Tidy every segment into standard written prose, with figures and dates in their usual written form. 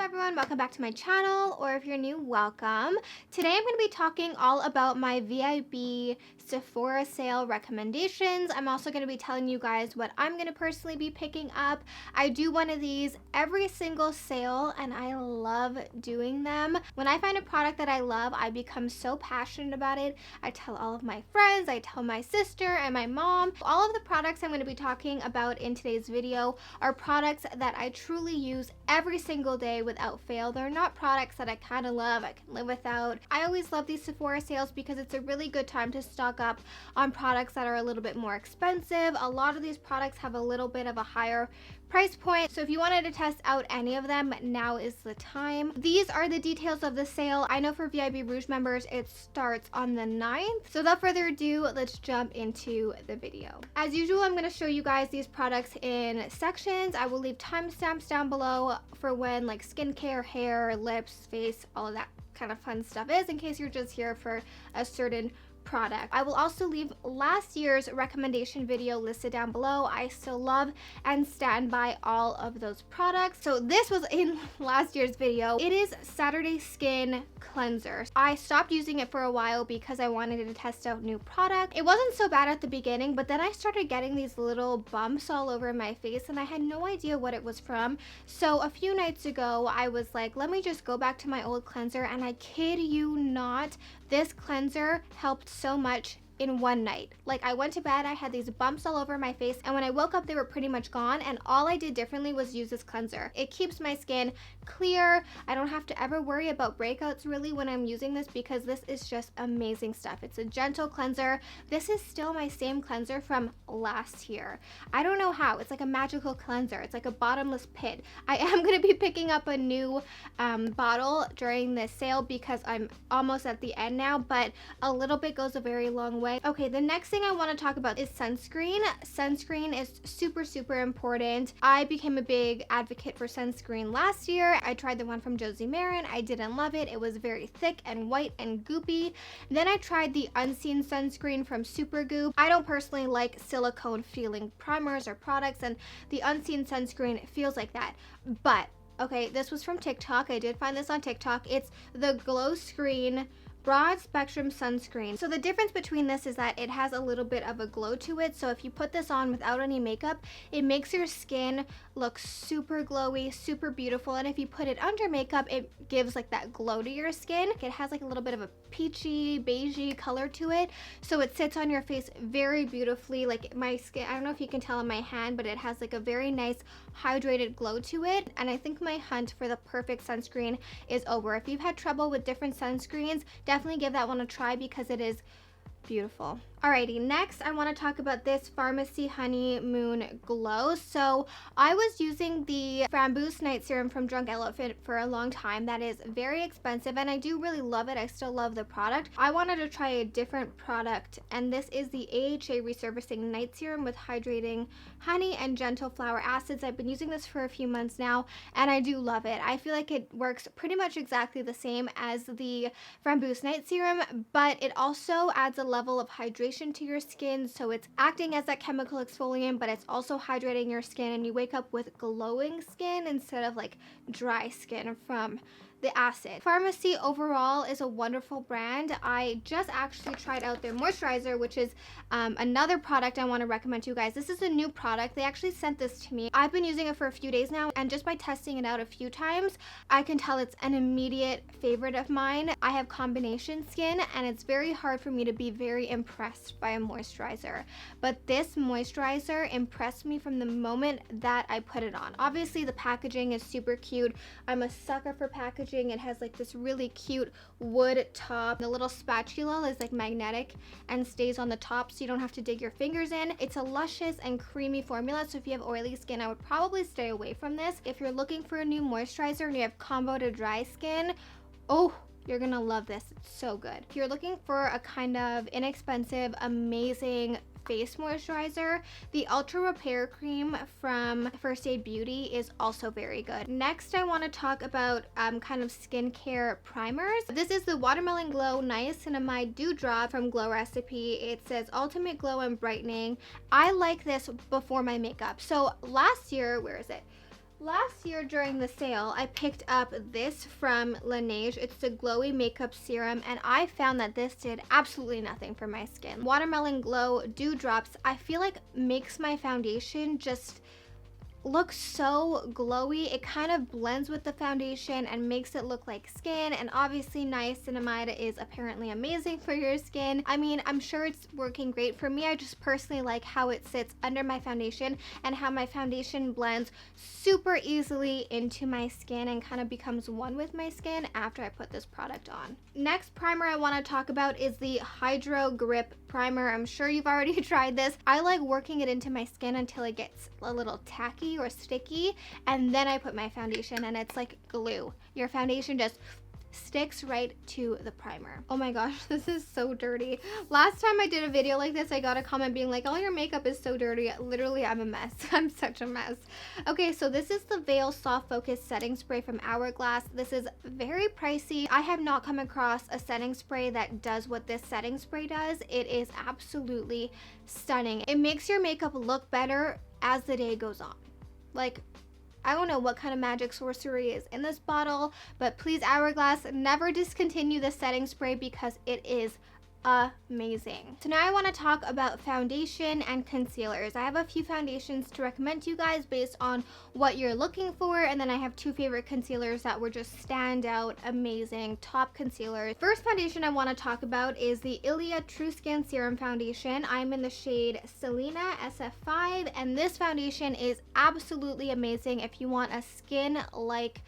up everyone, welcome back to my channel, or if you're new, welcome. Today I'm going to be talking all about my VIB Sephora sale recommendations. I'm also going to be telling you guys what I'm going to personally be picking up. I do one of these every single sale and I love doing them. When I find a product that I love, I become so passionate about it. I tell all of my friends, I tell my sister and my mom. All of the products I'm going to be talking about in today's video are products that I truly use every single day without fail. They're not products that I kind of love, I can live without. I always love these Sephora sales because it's a really good time to stock up on products that are a little bit more expensive. A lot of these products have a little bit of a higher price point, so if you wanted to test out any of them, now is the time. These are the details of the sale. I know for VIB Rouge members it starts on the 9th, so without further ado, let's jump into the video. As usual, I'm going to show you guys these products in sections. I will leave timestamps down below for when like skincare, hair, lips, face, all of that kind of fun stuff is, in case you're just here for a certain product. I will also leave last year's recommendation video listed down below. I still love and stand by all of those products. So this was in last year's video. It is Saturday Skin Cleanser. I stopped using it for a while because I wanted to test out new product. It wasn't so bad at the beginning, but then I started getting these little bumps all over my face and I had no idea what it was from. So a few nights ago, I was like, let me just go back to my old cleanser, and I kid you not, this cleanser helped so much in one night. Like, I went to bed, I had these bumps all over my face, and when I woke up they were pretty much gone, and all I did differently was use this cleanser. It keeps my skin clear. I don't have to ever worry about breakouts really when I'm using this because this is just amazing stuff. It's a gentle cleanser. This is still my same cleanser from last year. I don't know how. It's like a magical cleanser. It's like a bottomless pit. I am going to be picking up a new bottle during this sale because I'm almost at the end now, but a little bit goes a very long way. Okay, the next thing I want to talk about is sunscreen. Sunscreen is super important. I became a big advocate for sunscreen last year. I tried the one from Josie Maran. I didn't love it. It was very thick and white and goopy. Then I tried the Unseen sunscreen from Supergoop. I don't personally like silicone feeling primers or products, and the Unseen sunscreen feels like that. But okay, this was from TikTok. I did find this on TikTok. It's the Glow Screen Broad Spectrum Sunscreen. So the difference between this is that it has a little bit of a glow to it. So if you put this on without any makeup, it makes your skin look super glowy, super beautiful. And if you put it under makeup, it gives like that glow to your skin. It has like a little bit of a peachy, beigey color to it. So it sits on your face very beautifully. Like my skin, I don't know if you can tell on my hand, but it has like a very nice hydrated glow to it. And I think my hunt for the perfect sunscreen is over. If you've had trouble with different sunscreens, definitely give that one a try because it is beautiful. Alrighty, next I want to talk about this Pharmacy Honeymoon Glow. So I was using the Framboos Night Serum from Drunk Elephant for a long time. That is very expensive and I do really love it. I still love the product. I wanted to try a different product, and this is the AHA Resurfacing Night Serum with hydrating honey and gentle flower acids. I've been using this for a few months now and I do love it. I feel like it works pretty much exactly the same as the Framboos Night Serum, but it also adds a level of hydration to your skin, so it's acting as that chemical exfoliant, but it's also hydrating your skin, and you wake up with glowing skin instead of like dry skin from the acid. Pharmacy overall is a wonderful brand. I just actually tried out their moisturizer, which is another product I want to recommend to you guys. This is a new product. They actually sent this to me. I've been using it for a few days now, and just by testing it out a few times, I can tell it's an immediate favorite of mine. I have combination skin, and it's very hard for me to be very impressed by a moisturizer. But this moisturizer impressed me from the moment that I put it on. Obviously, the packaging is super cute. I'm a sucker for packaging. It has like this really cute wood top. The little spatula is like magnetic and stays on the top, so you don't have to dig your fingers in. It's a luscious and creamy formula, so if you have oily skin, I would probably stay away from this. If you're looking for a new moisturizer and you have combo to dry skin, oh, you're gonna love this. It's so good. If you're looking for a kind of inexpensive, amazing face moisturizer, the Ultra Repair Cream from First Aid Beauty is also very good. Next, I want to talk about kind of skincare primers. This is the Watermelon Glow Niacinamide Dewdrop from Glow Recipe. It says Ultimate Glow and Brightening. I like this before my makeup. So last year, where is it? Last year during the sale, I picked up this from Laneige. It's the Glowy Makeup Serum, and I found that this did absolutely nothing for my skin. Watermelon Glow Dewdrops, I feel like makes my foundation just looks so glowy. It kind of blends with the foundation and makes it look like skin, and obviously niacinamide is apparently amazing for your skin. I mean, I'm sure it's working great for me. I just personally like how it sits under my foundation and how my foundation blends super easily into my skin and kind of becomes one with my skin after I put this product on. Next primer I want to talk about is the Hydro Grip Primer. I'm sure you've already tried this. I like working it into my skin until it gets a little tacky or sticky, and then I put my foundation, and it's like glue. Your foundation just sticks right to the primer. Oh my gosh, this is so dirty. Last time I did a video like this, I got a comment being like, all your makeup is so dirty. Literally, I'm a mess. I'm such a mess. Okay, so this is the Veil Soft Focus Setting Spray from Hourglass. This is very pricey. I have not come across a setting spray that does what this setting spray does. It is absolutely stunning. It makes your makeup look better as the day goes on. Like, I don't know what kind of magic sorcery is in this bottle, but please, Hourglass, never discontinue the setting spray because it is amazing. So now I want to talk about foundation and concealers. I have a few foundations to recommend to you guys based on what you're looking for, and then I have two favorite concealers that were just stand out, amazing, top concealers. First foundation I want to talk about is the Ilia True Skin Serum Foundation. I'm in the shade Selena SF5, and this foundation is absolutely amazing if you want a skin-like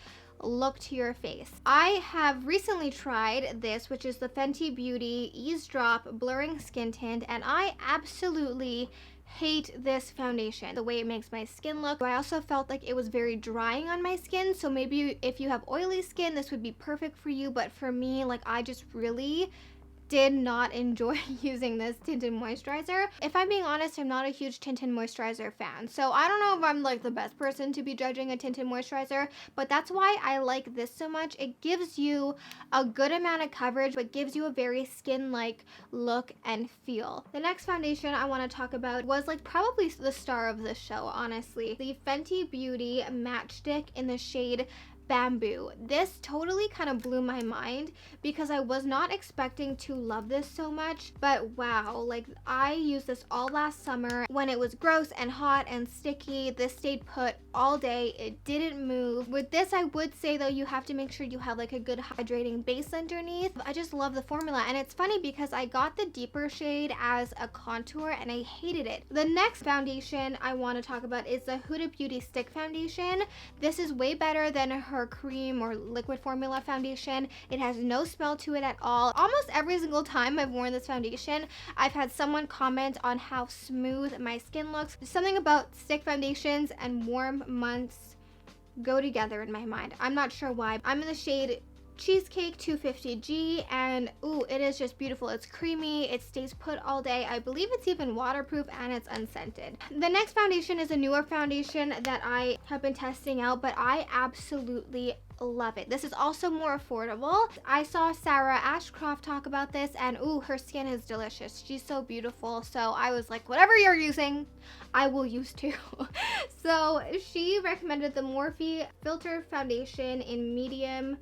look to your face. I have recently tried this, which is the Fenty Beauty Ease Drop Blurring Skin Tint, and I absolutely hate this foundation, the way it makes my skin look. I also felt like it was very drying on my skin, so maybe if you have oily skin, this would be perfect for you, but for me, like, I just really did not enjoy using this tinted moisturizer. If I'm being honest, I'm not a huge tinted moisturizer fan, so I don't know if I'm like the best person to be judging a tinted moisturizer, but that's why I like this so much. It gives you a good amount of coverage, but gives you a very skin-like look and feel. The next foundation I want to talk about was like probably the star of the show, honestly. The Fenty Beauty Matchstick in the shade Bamboo. This totally kind of blew my mind because I was not expecting to love this so much, but wow, like I used this all last summer when it was gross and hot and sticky. This stayed put all day. It didn't move. With this, I would say though, you have to make sure you have like a good hydrating base underneath. I just love the formula, and it's funny because I got the deeper shade as a contour and I hated it. The next foundation I want to talk about is the Huda Beauty Stick Foundation. This is way better than her cream or liquid formula foundation. It has no smell to it at all. Almost every single time I've worn this foundation, I've had someone comment on how smooth my skin looks. Something about stick foundations and warm months go together in my mind. I'm not sure why. I'm in the shade Cheesecake 250G, and ooh, it is just beautiful. It's creamy, it stays put all day. I believe it's even waterproof, and it's unscented. The next foundation is a newer foundation that I have been testing out, but I absolutely love it. This is also more affordable. I saw Sarah Ashcroft talk about this, and ooh, her skin is delicious. She's so beautiful, so I was like, whatever you're using, I will use too. So she recommended the Morphe Filter Foundation in medium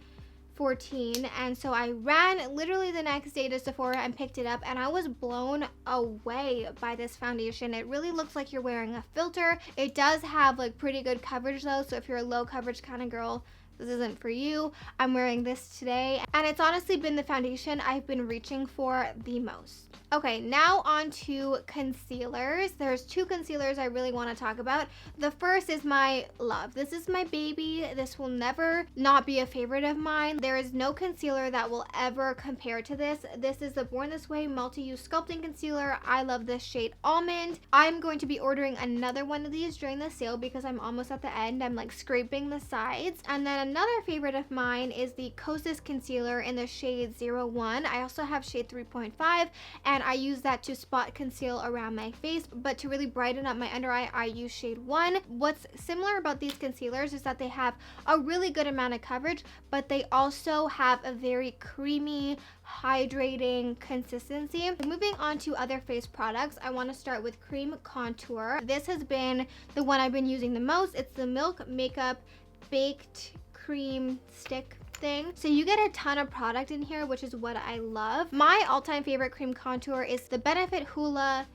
14, and so I ran literally the next day to Sephora and picked it up, and I was blown away by this foundation. It really looks like you're wearing a filter. It does have like pretty good coverage though, so if you're a low coverage kind of girl, this isn't for you. I'm wearing this today, and it's honestly been the foundation I've been reaching for the most. Okay, now on to concealers. There's two concealers I really want to talk about. The first is my love. This is my baby. This will never not be a favorite of mine. There is no concealer that will ever compare to this. This is the Born This Way Multi-Use Sculpting Concealer. I love this shade Almond. I'm going to be ordering another one of these during the sale because I'm almost at the end. I'm like scraping the sides. And then another favorite of mine is the Kosas Concealer in the shade 01. I also have shade 3.5, and I use that to spot conceal around my face, but to really brighten up my under eye, I use shade 1. What's similar about these concealers is that they have a really good amount of coverage, but they also have a very creamy, hydrating consistency. Moving on to other face products, I want to start with cream contour. This has been the one I've been using the most. It's the Milk Makeup Baked Cream Stick thing. So you get a ton of product in here, which is what I love. My all-time favorite cream contour is the Benefit Hoola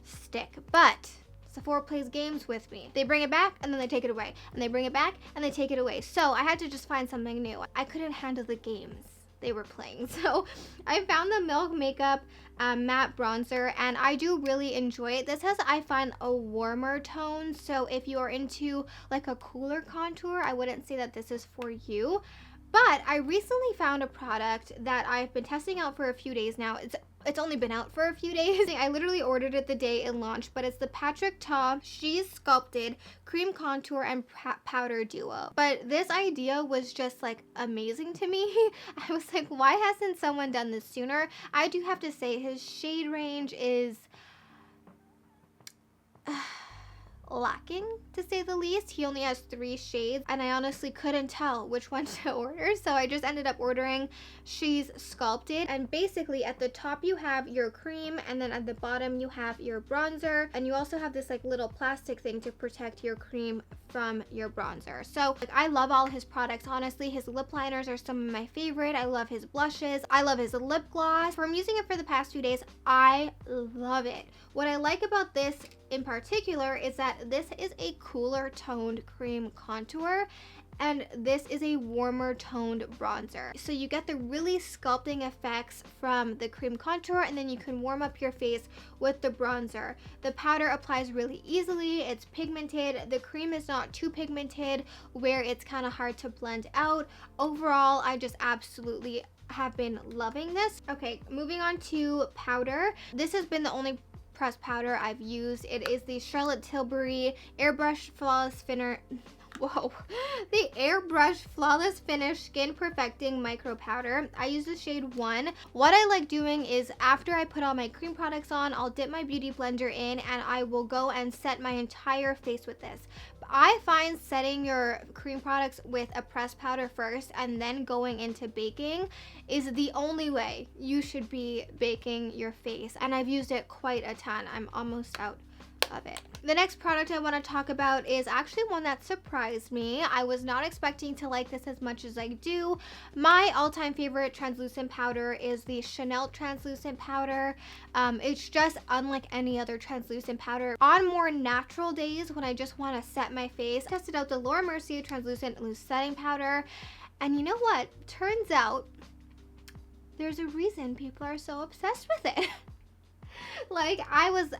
Stick, but Sephora plays games with me. They bring it back and then they take it away, and they bring it back and they take it away. So I had to just find something new. I couldn't handle the games they were playing. So I found the Milk Makeup matte bronzer, and I do really enjoy it. This has, I find, a warmer tone, so if you're into like a cooler contour, I wouldn't say that this is for you. But I recently found a product that I've been testing out for a few days now. It's only been out for a few days. I literally ordered it the day it launched, but it's the Patrick Ta She's Sculpted Cream Contour and Powder Duo. But this idea was just like amazing to me. I was like, why hasn't someone done this sooner? I do have to say his shade range is lacking, to say the least. He only has 3 shades, and I honestly couldn't tell which one to order, so I just ended up ordering She's Sculpted. And basically at the top you have your cream, and then at the bottom you have your bronzer, and you also have this like little plastic thing to protect your cream from your bronzer. So like, I love all his products. Honestly, his lip liners are some of my favorite. I love his blushes. I love his lip gloss. From using it for the past few days, I love it. What I like about this in particular is that this is a cooler toned cream contour, and this is a warmer toned bronzer. So you get the really sculpting effects from the cream contour, and then you can warm up your face with the bronzer. The powder applies really easily. It's pigmented. The cream is not too pigmented where it's kind of hard to blend out. Overall, I just absolutely have been loving this. Okay, moving on to powder. This has been the only pressed powder I've used. It is the Charlotte Tilbury Airbrush Flawless Finish Skin Perfecting Micro Powder. I use the shade 1. What I like doing is after I put all my cream products on, I'll dip my beauty blender in and I will go and set my entire face with this. I find setting your cream products with a pressed powder first and then going into baking is the only way you should be baking your face, and I've used it quite a ton. I'm almost out of it. The next product I want to talk about is actually one that surprised me. I was not expecting to like this as much as I do. My all-time favorite translucent powder is the Chanel translucent powder. It's just unlike any other translucent powder. On more natural days when I just want to set my face, I tested out the Laura Mercier translucent loose setting powder, and you know what? Turns out there's a reason people are so obsessed with it. Like, I was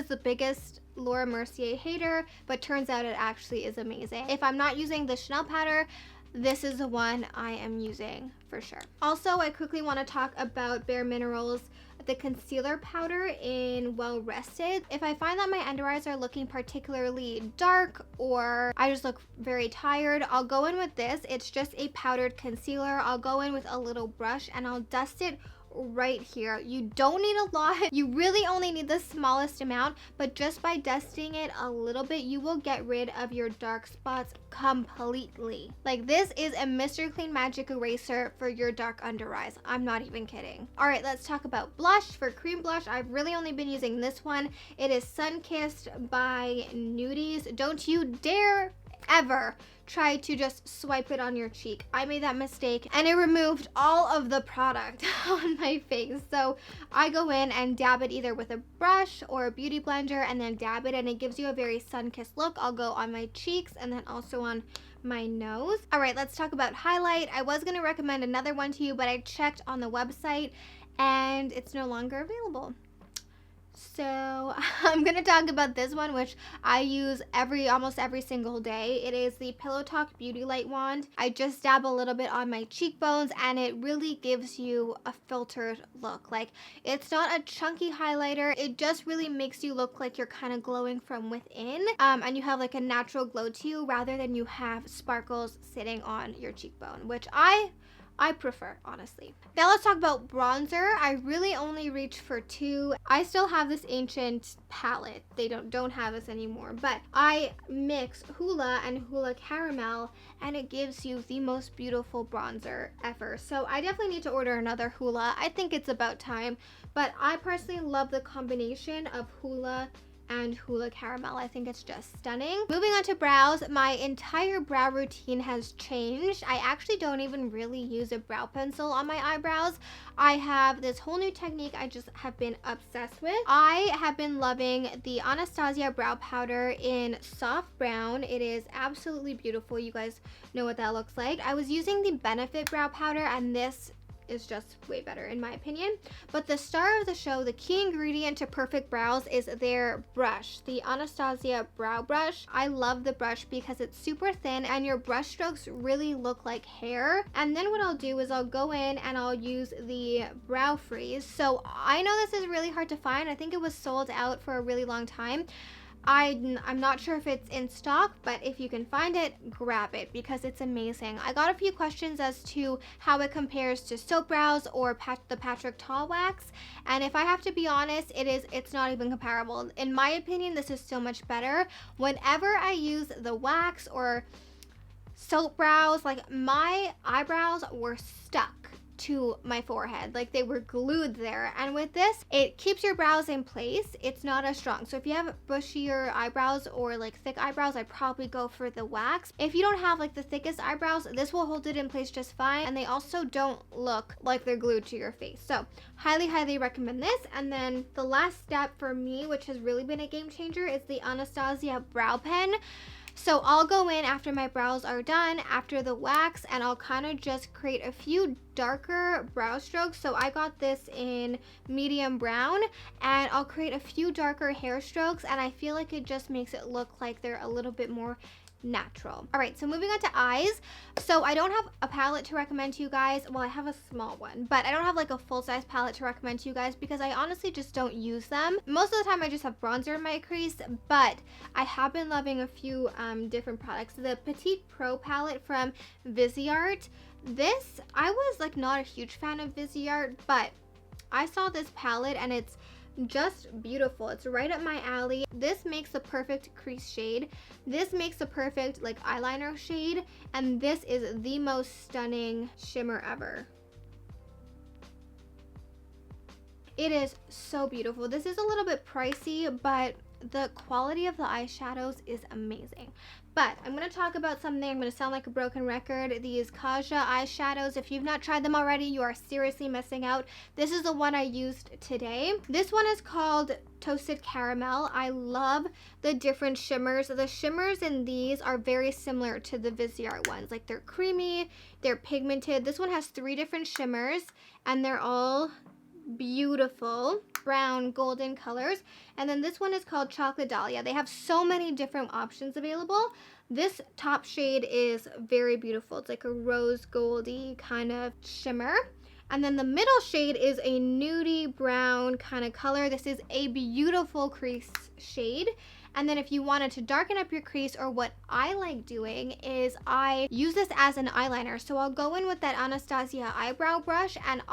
the biggest Laura Mercier hater, but turns out it actually is amazing. If I'm not using the Chanel powder, this is the one I am using for sure. Also, I quickly want to talk about Bare Minerals, the concealer powder in Well Rested. If I find that my under eyes are looking particularly dark or I just look very tired, I'll go in with this. It's just a powdered concealer. I'll go in with a little brush and I'll dust it right here. You don't need a lot. You really only need the smallest amount, but just by dusting it a little bit, you will get rid of your dark spots completely. Like, this is a Mr. Clean Magic Eraser for your dark under eyes. I'm not even kidding. All right, let's talk about blush. For cream blush, I've really only been using this one. It is Sunkissed by Nudies. Don't you dare ever try to just swipe it on your cheek. I made that mistake and it removed all of the product on my face. So I go in and dab it either with a brush or a beauty blender and then dab it, and it gives you a very sun-kissed look. I'll go on my cheeks and then also on my nose. All right, let's talk about highlight. I was gonna recommend another one to you, but I checked on the website and it's no longer available. So I'm gonna talk about this one, which I use almost every single day. It is the Pillow Talk Beauty Light Wand. I just dab a little bit on my cheekbones and it really gives you a filtered look. Like, it's not a chunky highlighter. It just really makes you look like you're kind of glowing from within. And you have like a natural glow to you rather than you have sparkles sitting on your cheekbone, which I prefer, honestly. Now let's talk about bronzer. I really only reach for two. I still have this ancient palette. They don't have this anymore, but I mix Hoola and Hoola Caramel and it gives you the most beautiful bronzer ever. So I definitely need to order another Hoola. I think it's about time, but I personally love the combination of Hoola and Hoola Caramel. I think it's just stunning. Moving on to brows, my entire brow routine has changed. I actually don't even really use a brow pencil on my eyebrows. I have this whole new technique I just have been obsessed with. I have been loving the Anastasia brow powder in soft brown. It is absolutely beautiful. You guys know what that looks like. I was using the Benefit brow powder and this is just way better in my opinion. But the star of the show, the key ingredient to perfect brows, is their brush, the Anastasia brow brush. I love the brush because it's super thin and your brush strokes really look like hair. And then what I'll do is I'll go in and I'll use the brow freeze. So I know this is really hard to find. I think it was sold out for a really long time. I'm not sure if it's in stock, but if you can find it, grab it because it's amazing. I got a few questions as to how it compares to soap brows or the Patrick Ta wax, and if I have to be honest, it's not even comparable. In my opinion, this is so much better. Whenever I use the wax or soap brows, like my eyebrows were stuck to my forehead, like they were glued there, and with this it keeps your brows in place. It's not as strong, so if you have bushier eyebrows or like thick eyebrows, I'd probably go for the wax. If you don't have like the thickest eyebrows, this will hold it in place just fine, and they also don't look like they're glued to your face. So highly recommend this. And then the last step for me, which has really been a game changer, is the Anastasia brow pen. So I'll go in after my brows are done, after the wax, and I'll kind of just create a few darker brow strokes. So I got this in medium brown, and I'll create a few darker hair strokes, and I feel like it just makes it look like they're a little bit more natural. All right, so moving on to eyes. So I don't have a palette to recommend to you guys. Well, I have a small one, but I don't have like a full-size palette to recommend to you guys because I honestly just don't use them. Most of the time I just have bronzer in my crease, but I have been loving a few different products. The Petite Pro palette from Viseart. This, I was like not a huge fan of Viseart, but I saw this palette and it's just beautiful. It's right up my alley. This makes the perfect crease shade. This makes the perfect like eyeliner shade, and this is the most stunning shimmer ever. It is so beautiful. This is a little bit pricey, but the quality of the eyeshadows is amazing. But I'm going to talk about something. I'm going to sound like a broken record. These Kaja eyeshadows, if you've not tried them already, you are seriously missing out. This is the one I used today. This one is called Toasted Caramel. I love the different shimmers. The shimmers in these are very similar to the Viseart ones. Like, they're creamy, they're pigmented. This one has 3 different shimmers, and they're all beautiful brown golden colors. And then this one is called Chocolate Dahlia. They have so many different options available. This top shade is very beautiful. It's like a rose goldy kind of shimmer. And then the middle shade is a nudie brown kind of color. This is a beautiful crease shade. And then if you wanted to darken up your crease, or what I like doing is I use this as an eyeliner. So I'll go in with that Anastasia eyebrow brush and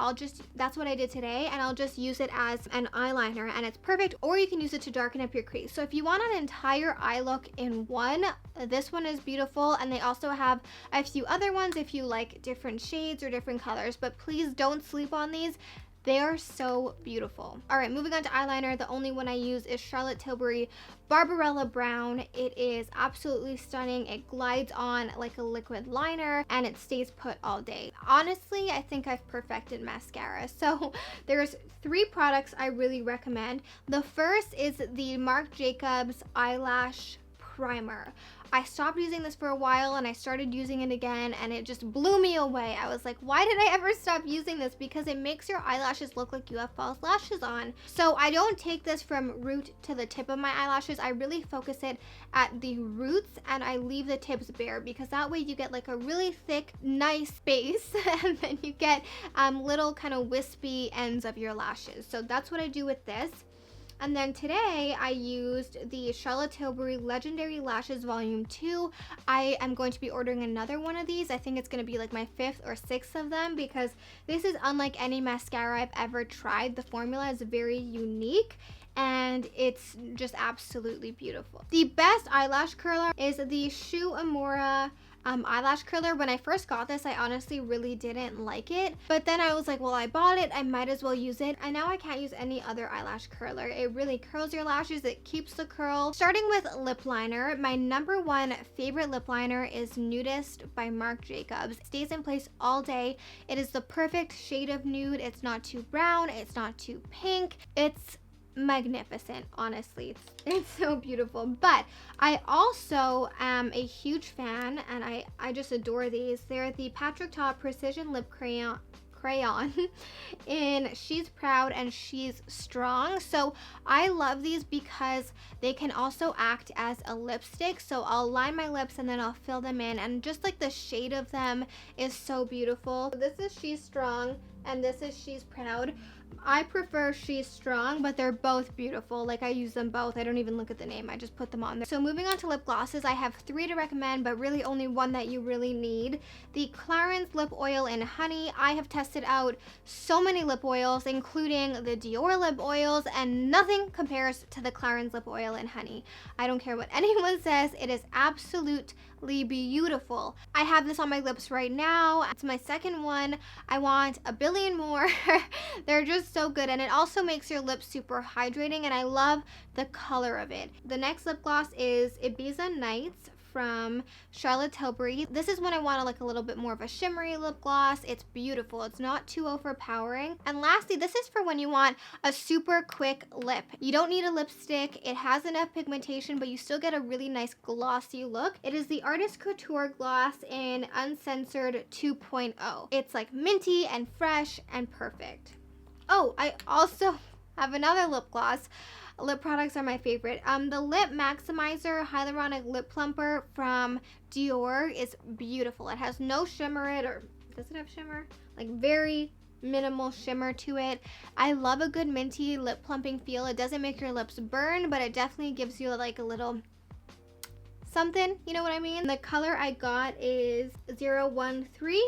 that's what I did today, and I'll just use it as an eyeliner and it's perfect. Or you can use it to darken up your crease. So if you want an entire eye look in one, this one is beautiful. And they also have a few other ones if you like different shades or different colors, but please don't sleep on these. They are so beautiful. All right, moving on to eyeliner. The only one I use is Charlotte Tilbury Barbarella Brown. It is absolutely stunning. It glides on like a liquid liner and it stays put all day. Honestly, I think I've perfected mascara. So there's 3 products I really recommend. The first is the Marc Jacobs Eyelash Primer. I stopped using this for a while and I started using it again, and it just blew me away. I was like, why did I ever stop using this? Because it makes your eyelashes look like you have false lashes on. So I don't take this from root to the tip of my eyelashes. I really focus it at the roots and I leave the tips bare, because that way you get like a really thick, nice base and then you get little kind of wispy ends of your lashes. So that's what I do with this. And then today I used the Charlotte Tilbury Legendary Lashes Volume 2. I am going to be ordering another one of these. I think it's going to be like my 5th or 6th of them, because this is unlike any mascara I've ever tried. The formula is very unique and it's just absolutely beautiful. The best eyelash curler is the Shu Uemura eyelash curler. When I first got this, I honestly really didn't like it, but then I was like, well, I bought it, I might as well use it, and now I can't use any other eyelash curler. It really curls your lashes, it keeps the curl. Starting with lip liner, my number one favorite lip liner is Nudist by Marc Jacobs. It stays in place all day. It is the perfect shade of nude. It's not too brown, it's not too pink. It's magnificent, honestly. It's so beautiful. But I also am a huge fan, and I just adore these. They're the Patrick Ta Precision Lip Crayon in She's Proud and She's Strong. So I love these because they can also act as a lipstick. So I'll line my lips and then I'll fill them in, and just like the shade of them is so beautiful. This is She's Strong and this is She's Proud. I prefer She's Strong, but they're both beautiful. Like, I use them both. I don't even look at the name. I just put them on there. So moving on to lip glosses, I have 3 to recommend, but really only one that you really need. The Clarins Lip Oil in Honey. I have tested out so many lip oils, including the Dior lip oils, and nothing compares to the Clarins Lip Oil in Honey. I don't care what anyone says. It is absolutely beautiful. I have this on my lips right now. It's my second one. I want a billion more. They're just so good, and it also makes your lips super hydrating, and I love the color of it. The next lip gloss is Ibiza Nights from Charlotte Tilbury. This is when I want like a little bit more of a shimmery lip gloss. It's beautiful. It's not too overpowering. And lastly, this is for when you want a super quick lip. You don't need a lipstick. It has enough pigmentation, but you still get a really nice glossy look. It is the Artist Couture Gloss in Uncensored 2.0. It's like minty and fresh and perfect. Oh, I also have another lip gloss. Lip products are my favorite. The Lip Maximizer Hyaluronic Lip Plumper from Dior is beautiful. It has no shimmer does it have shimmer? Like very minimal shimmer to it. I love a good minty lip plumping feel. It doesn't make your lips burn, but it definitely gives you like a little something, you know what I mean? The color I got is 013.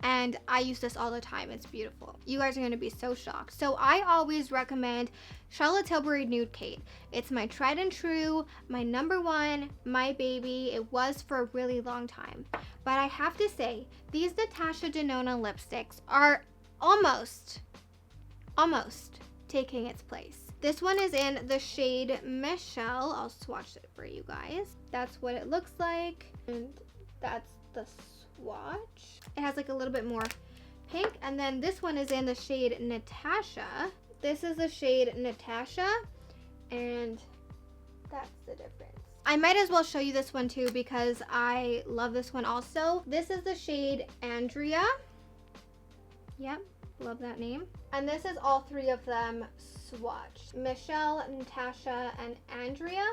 And I use this all the time. It's beautiful. You guys are going to be so shocked. So I always recommend Charlotte Tilbury Nude Kate. It's my tried and true, my number one, my baby. It was for a really long time. But I have to say, these Natasha Denona lipsticks are almost taking its place. This one is in the shade Michelle. I'll swatch it for you guys. That's what it looks like. And that's the swatch. It has like a little bit more pink, and then this one is in the shade Natasha. This is the shade Natasha, and that's the difference. I might as well show you this one too because I love this one also. This is the shade Andrea. Yep, love that name. And this is all 3 of them swatched. Michelle, Natasha, and Andrea.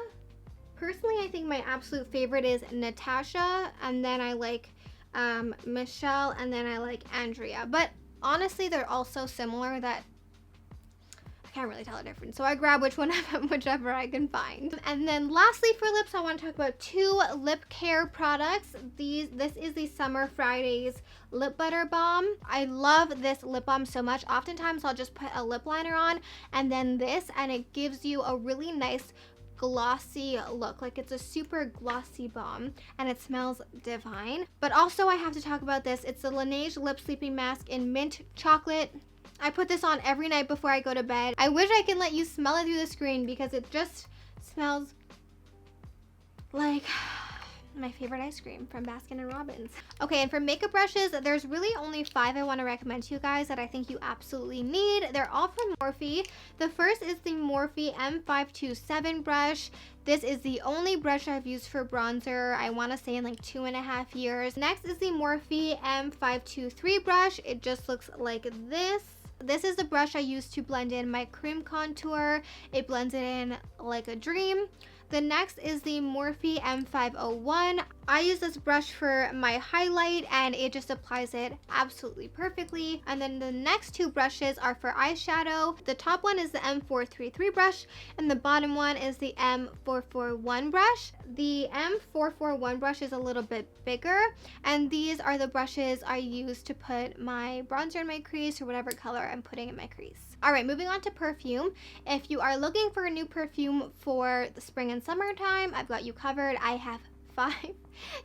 Personally, I think my absolute favorite is Natasha, and then I like Michelle, and then I like Andrea. But honestly, they're all so similar that I can't really tell the difference. So I grab whichever I can find. And then lastly for lips, I want to talk about 2 lip care products. This is the Summer Fridays Lip Butter Balm. I love this lip balm so much. Oftentimes I'll just put a lip liner on and then this, and it gives you a really nice glossy look. Like, it's a super glossy balm and it smells divine. But also I have to talk about this. It's the Laneige Lip Sleeping Mask in Mint Chocolate. I put this on every night before I go to bed. I wish I can let you smell it through the screen because it just smells like My favorite ice cream from Baskin and Robbins. Okay, and for makeup brushes, there's really only 5 I want to recommend to you guys that I think you absolutely need. They're all from Morphe. The first is the Morphe M527 brush. This is the only brush I've used for bronzer, I want to say in like 2.5 years. Next is the Morphe M523 brush. It just looks like this. This is the brush I use to blend in my cream contour. It blends it in like a dream. The next is the Morphe M501. I use this brush for my highlight and it just applies it absolutely perfectly. And then the next 2 brushes are for eyeshadow. The top one is the M433 brush and the bottom one is the M441 brush. The M441 brush is a little bit bigger and these are the brushes I use to put my bronzer in my crease or whatever color I'm putting in my crease. Alright, moving on to perfume. If you are looking for a new perfume for the spring and summertime, I've got you covered. I have 5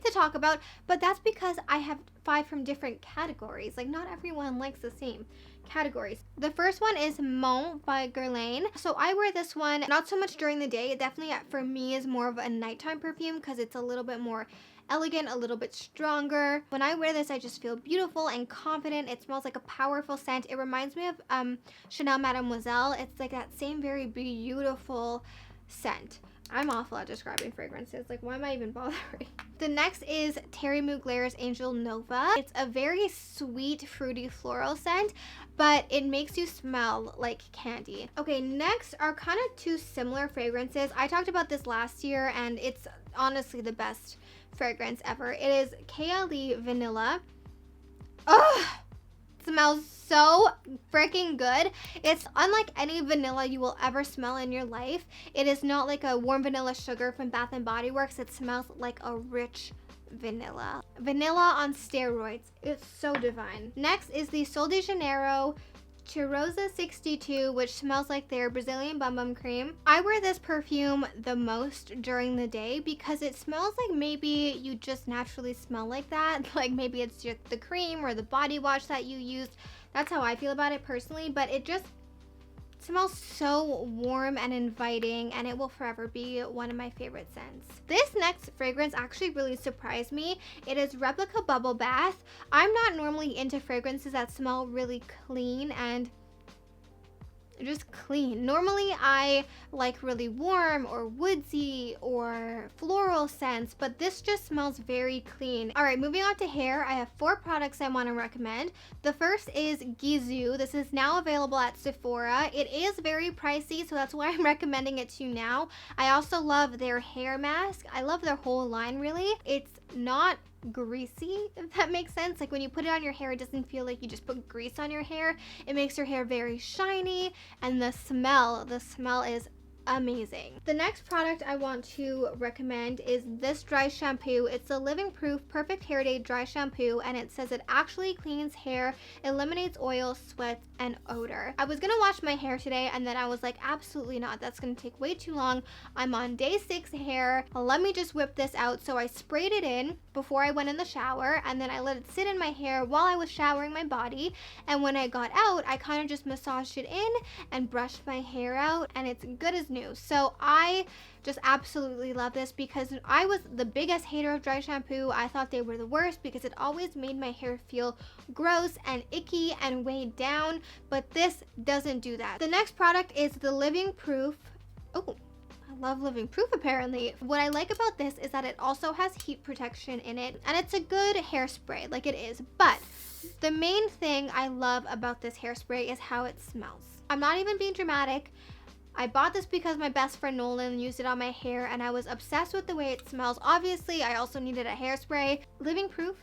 to talk about, but that's because I have 5 from different categories. Like, not everyone likes the same categories. The first one is Mon by Guerlain. So I wear this one not so much during the day. It definitely, for me, is more of a nighttime perfume because it's a little bit more elegant, a little bit stronger. When I wear this, I just feel beautiful and confident. It smells like a powerful scent. It reminds me of Chanel Mademoiselle. It's like that same very beautiful scent. I'm awful at describing fragrances. Like, why am I even bothering? The next is Terry Mugler's Angel Nova. It's a very sweet, fruity floral scent, but it makes you smell like candy. Okay, next are kind of 2 similar fragrances. I talked about this last year, and it's honestly the best fragrance ever. It is KLE Vanilla. Ugh! Smells so freaking good. It's unlike any vanilla you will ever smell in your life. It is not like a warm vanilla sugar from Bath and Body Works. It smells like a rich vanilla. Vanilla on steroids. It's so divine. Next is the Sol de Janeiro Cheirosa 62, which smells like their Brazilian Bum Bum Cream. I wear this perfume the most during the day because it smells like maybe you just naturally smell like that. Like maybe it's just the cream or the body wash that you used. That's how I feel about it personally, but it just smells so warm and inviting, and it will forever be one of my favorite scents. This next fragrance actually really surprised me. It is Replica Bubble Bath. I'm not normally into fragrances that smell really clean and just clean. Normally I like really warm or woodsy or floral scents, but this just smells very clean. All right, moving on to hair, I have 4 products I want to recommend. The first is Gisou. This is now available at Sephora. It is very pricey, so that's why I'm recommending it to you now. I also love their hair mask. I love their whole line, really. It's not greasy, if that makes sense. Like when you put it on your hair, it doesn't feel like you just put grease on your hair. It makes your hair very shiny, and the smell is amazing. The next product I want to recommend is this dry shampoo. It's a Living Proof Perfect Hair Day dry shampoo, and it says it actually cleans hair, eliminates oil, sweat, and odor. I was gonna wash my hair today, and then I was like, absolutely not. That's gonna take way too long. I'm on day 6 hair. Let me just whip this out. So I sprayed it in before I went in the shower, and then I let it sit in my hair while I was showering my body. And when I got out, I kind of just massaged it in and brushed my hair out, and it's good as new. So I just absolutely love this because I was the biggest hater of dry shampoo. I thought they were the worst because it always made my hair feel gross and icky and weighed down, but this doesn't do that. The next product is the Living Proof. Oh, I love Living Proof apparently. What I like about this is that it also has heat protection in it, and it's a good hairspray, like it is. But the main thing I love about this hairspray is how it smells. I'm not even being dramatic. I bought this because my best friend Nolan used it on my hair, and I was obsessed with the way it smells. Obviously, I also needed a hairspray. Living Proof,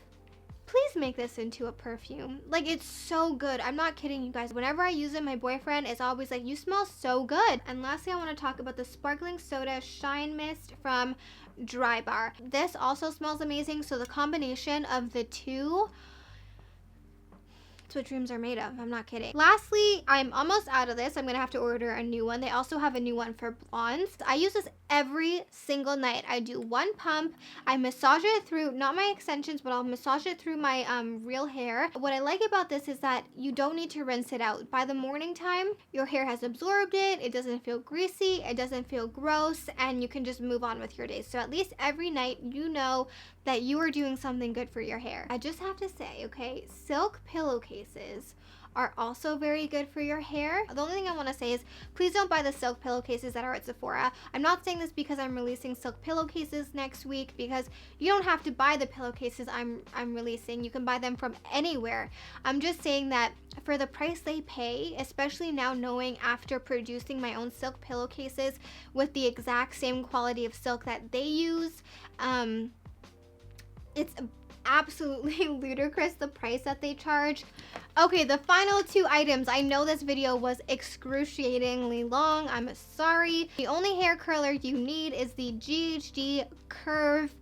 please make this into a perfume. Like, it's so good. I'm not kidding you guys. Whenever I use it, my boyfriend is always like, you smell so good. And lastly, I want to talk about the Sparkling Soda Shine Mist from Dry Bar. This also smells amazing. So the combination of the two, it's what dreams are made of. I'm not kidding. Lastly, I'm almost out of this. I'm gonna have to order a new one. They also have a new one for blondes. I use this every single night. I do one pump. I massage it through, not my extensions, but I'll massage it through my real hair. What I like about this is that you don't need to rinse it out. By the morning time, your hair has absorbed it. It doesn't feel greasy. It doesn't feel gross, and you can just move on with your day. So at least every night, you know that you are doing something good for your hair. I just have to say, okay, silk pillowcases are also very good for your hair. The only thing I want to say is please don't buy the silk pillowcases that are at Sephora. I'm not saying this because I'm releasing silk pillowcases next week, because you don't have to buy the pillowcases I'm releasing. You can buy them from anywhere. I'm just saying that for the price they pay, especially now knowing after producing my own silk pillowcases with the exact same quality of silk that they use, it's absolutely ludicrous the price that they charge. Okay, the final two items. I know this video was excruciatingly long. I'm sorry. The only hair curler you need is the GHD Curve.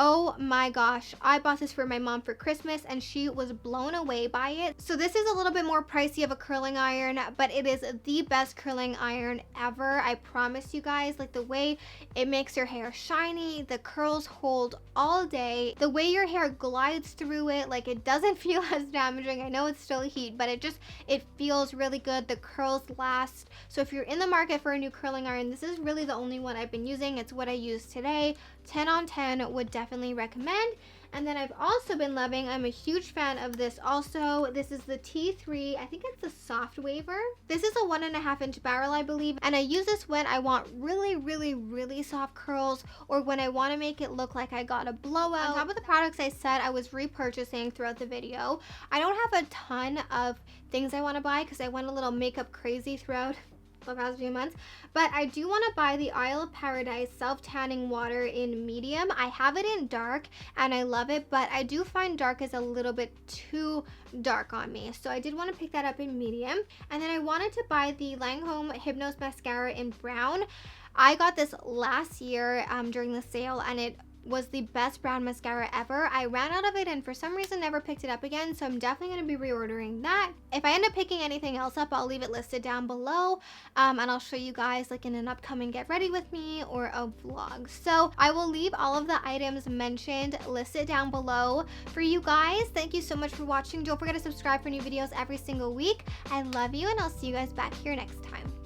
Oh my gosh, I bought this for my mom for Christmas and she was blown away by it. So this is a little bit more pricey of a curling iron, but it is the best curling iron ever. I promise you guys, like the way it makes your hair shiny, the curls hold all day, the way your hair glides through it, like it doesn't feel as damaging. I know it's still heat, but it feels really good. The curls last. So if you're in the market for a new curling iron, this is really the only one I've been using. It's what I use today. 10 on 10 would definitely recommend. And then I've also been loving, I'm a huge fan of this also. This is the T3, I think it's the Soft Waver. This is a 1.5 inch barrel, I believe. And I use this when I want really, really, really soft curls, or when I want to make it look like I got a blowout. On top of the products I said I was repurchasing throughout the video, I don't have a ton of things I want to buy because I went a little makeup crazy throughout the past few months, but I do want to buy the Isle of Paradise self-tanning water in medium. I have it in dark and I love it, but I do find dark is a little bit too dark on me, so I did want to pick that up in medium. And then I wanted to buy the Lancome Hypnose mascara in brown. I got this last year during the sale, and it was the best brown mascara ever. I ran out of it and for some reason never picked it up again, so I'm definitely going to be reordering that. If I end up picking anything else up, I'll leave it listed down below, and I'll show you guys like in an upcoming get ready with me or a vlog. So I will leave all of the items mentioned listed down below for you guys. Thank you so much for watching. Don't forget to subscribe for new videos every single week. I love you, and I'll see you guys back here next time.